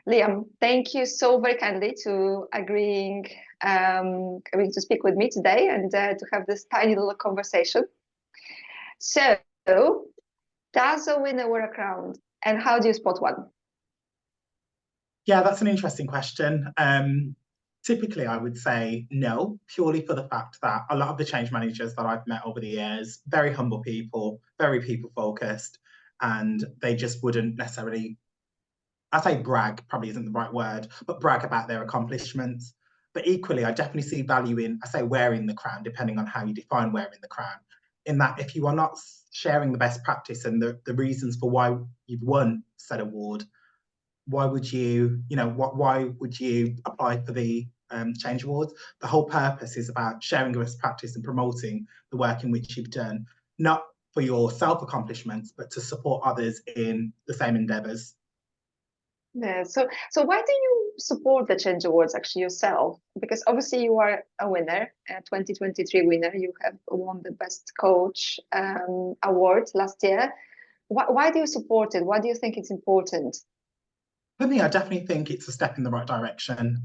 Liam, thank you so very kindly to agreeing to speak with me today and to have this tiny little conversation. So, does a winner wear a crown, and how do you spot one? Yeah, that's an interesting question. Typically, I would say no, purely for the fact that a lot of the change managers that I've met over the years, very humble people, very people focused, and they just wouldn't necessarily, I say brag, probably isn't the right word, but brag about their accomplishments. But equally, I definitely see value in, I say wearing the crown, depending on how you define wearing the crown, in that if you are not sharing the best practice and the reasons for why you've won said award, why would why would you apply for the change awards? The whole purpose is about sharing best practice and promoting the work in which you've done, not for your self accomplishments, but to support others in the same endeavors. Yeah, so why do you support the Change Awards actually yourself? Because obviously you are a winner, a 2023 winner. You have won the Best Coach award last year. Why do you support it? Why do you think it's important? For me, I definitely think it's a step in the right direction.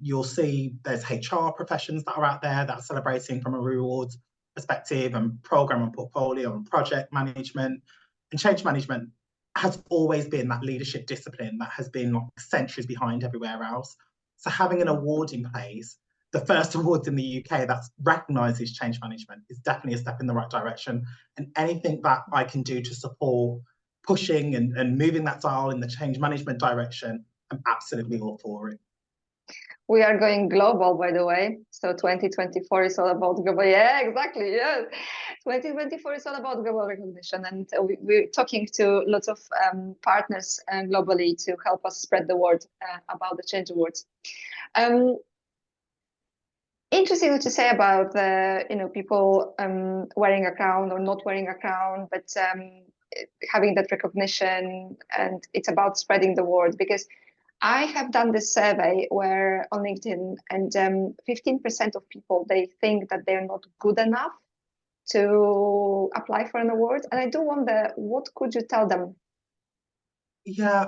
You'll see there's HR professions that are out there that are celebrating from a rewards perspective, and program and portfolio and project management. And change management has always been that leadership discipline that has been like centuries behind everywhere else. So having an award in place, the first awards in the UK that recognises change management, is definitely a step in the right direction. And anything that I can do to support pushing and moving that dial in the change management direction, I'm absolutely all for it. We are going global, by the way. So 2024 is all about global. Yeah, exactly. Yes. 2024 is all about global recognition. And we're talking to lots of partners globally to help us spread the word about the Change Awards. Interesting what you say about the people wearing a crown or not wearing a crown, but having that recognition, and it's about spreading the word. Because I have done this survey where on LinkedIn, and 15% of people, they think that they're not good enough to apply for an award. And I do wonder, what could you tell them? Yeah,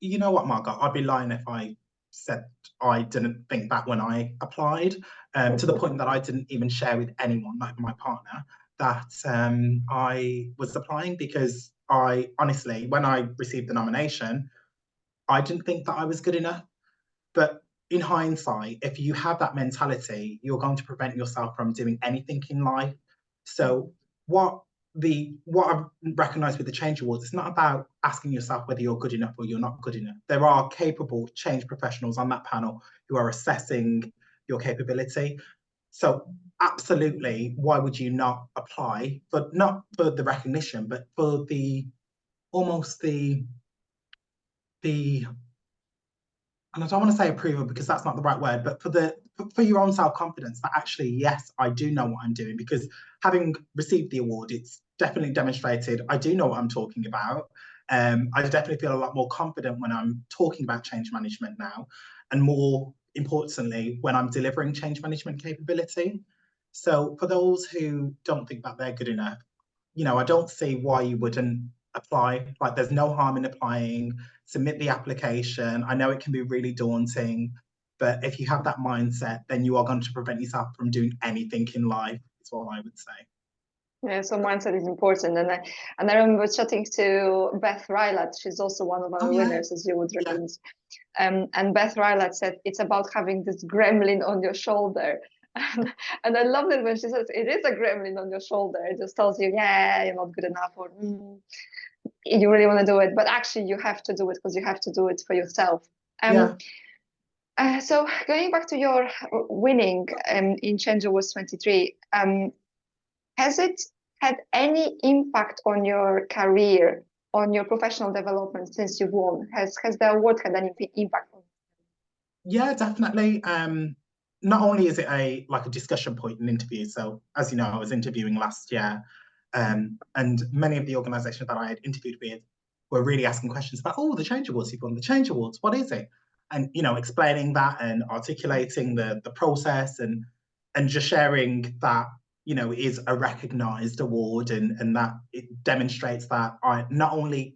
you know what, Margo? I'd be lying if I said I didn't think that when I applied, to the point that I didn't even share with anyone, like my partner, that I was applying, because I honestly, when I received the nomination, I didn't think that I was good enough. But in hindsight, if you have that mentality, you're going to prevent yourself from doing anything in life. So what I've recognized with the Change Awards, it's not about asking yourself whether you're good enough or you're not good enough. There are capable change professionals on that panel who are assessing your capability. So absolutely, why would you not apply? But not for the recognition, but for the almost the and I don't want to say approval because that's not the right word, but for your own self-confidence that actually, yes, I do know what I'm doing, because having received the award, it's definitely demonstrated I do know what I'm talking about. I definitely feel a lot more confident when I'm talking about change management now, and more importantly, when I'm delivering change management capability. So for those who don't think that they're good enough, I don't see why you wouldn't apply. Like, there's no harm in applying. Submit the application. I know it can be really daunting, but if you have that mindset, then you are going to prevent yourself from doing anything in life, is what I would say. Yeah, so mindset is important, and I remember chatting to Beth Rylat. She's also one of our winners, as you would recognize. And Beth Rylat said it's about having this gremlin on your shoulder. And I loved it when she says it is a gremlin on your shoulder. It just tells you, yeah, you're not good enough, or you really want to do it. But actually, you have to do it because you have to do it for yourself. Yeah. So going back to your winning in Change Awards 23, has it had any impact on your career, on your professional development since you've won? Has the award had any impact on you? Yeah, definitely. Not only is it a discussion point in interviews. So as you know, I was interviewing last year, and many of the organisations that I had interviewed with were really asking questions about, oh, the Change Awards, you've won the Change Awards, what is it? And explaining that and articulating the process, and just sharing that it is a recognised award, and that it demonstrates that I not only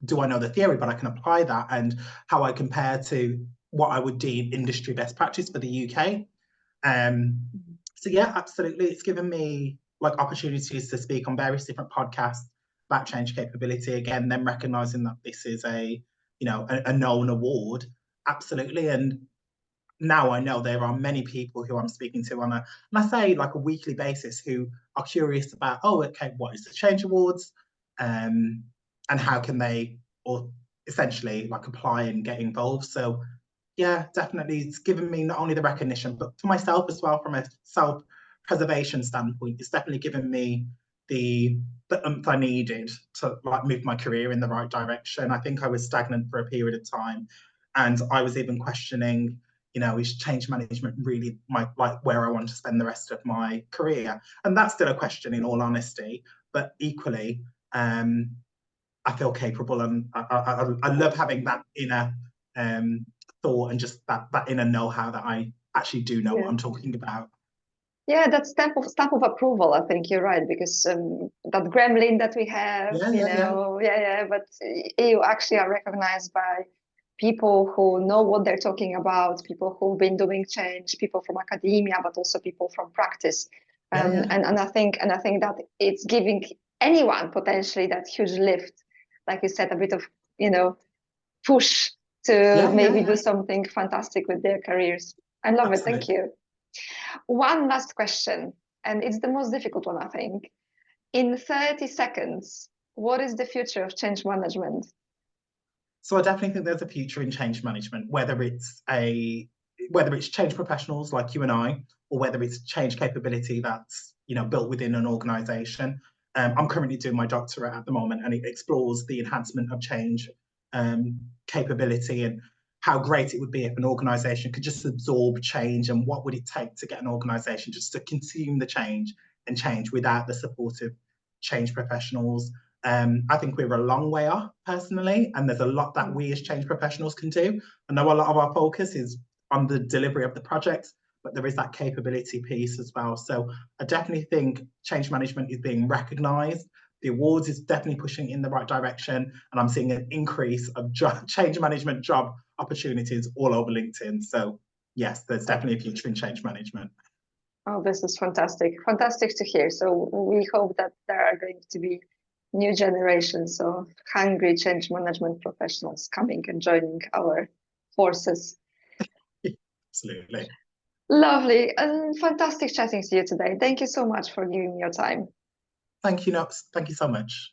do I know the theory, but I can apply that, and how I compare to what I would deem industry best practice for the UK. So yeah, absolutely. It's given me like opportunities to speak on various different podcasts about change capability. Again, then recognizing that this is a known award. Absolutely. And now I know there are many people who I'm speaking to on and I say like a weekly basis, who are curious about, oh, okay, what is the Change Awards? And how can they, or essentially like apply and get involved. So yeah, definitely, it's given me not only the recognition, but for myself as well, from a self-preservation standpoint, it's definitely given me the oomph I needed to like move my career in the right direction. I think I was stagnant for a period of time, and I was even questioning, is change management really like where I want to spend the rest of my career? And that's still a question, in all honesty. But equally, I feel capable, and I love having that inner thought, and just that inner know-how that I actually do know what I'm talking about. Yeah, that stamp of approval. I think you're right, because that gremlin that we have, but you actually are recognized by people who know what they're talking about, people who've been doing change, people from academia, but also people from practice. And I think that it's giving anyone potentially that huge lift, like you said, a bit of push to maybe do something fantastic with their careers. I love it. Thank you. One last question, and it's the most difficult one, I think. In 30 seconds, what is the future of change management? So I definitely think there's a future in change management, whether it's change professionals like you and I, or whether it's change capability that's built within an organization. I'm currently doing my doctorate at the moment, and it explores the enhancement of change capability, and how great it would be if an organization could just absorb change, and what would it take to get an organization just to consume the change and change without the support of change professionals. I think we're a long way off personally, and there's a lot that we as change professionals can do. I know a lot of our focus is on the delivery of the project, but there is that capability piece as well. So I definitely think change management is being recognised. The awards is definitely pushing in the right direction, and I'm seeing an increase of change management job opportunities all over LinkedIn. So yes, there's definitely a future in change management. Oh, this is fantastic. Fantastic to hear. So we hope that there are going to be new generations of hungry change management professionals coming and joining our forces. Absolutely. Lovely and fantastic chatting to you today. Thank you so much for giving me your time. Thank you, Nox. Thank you so much.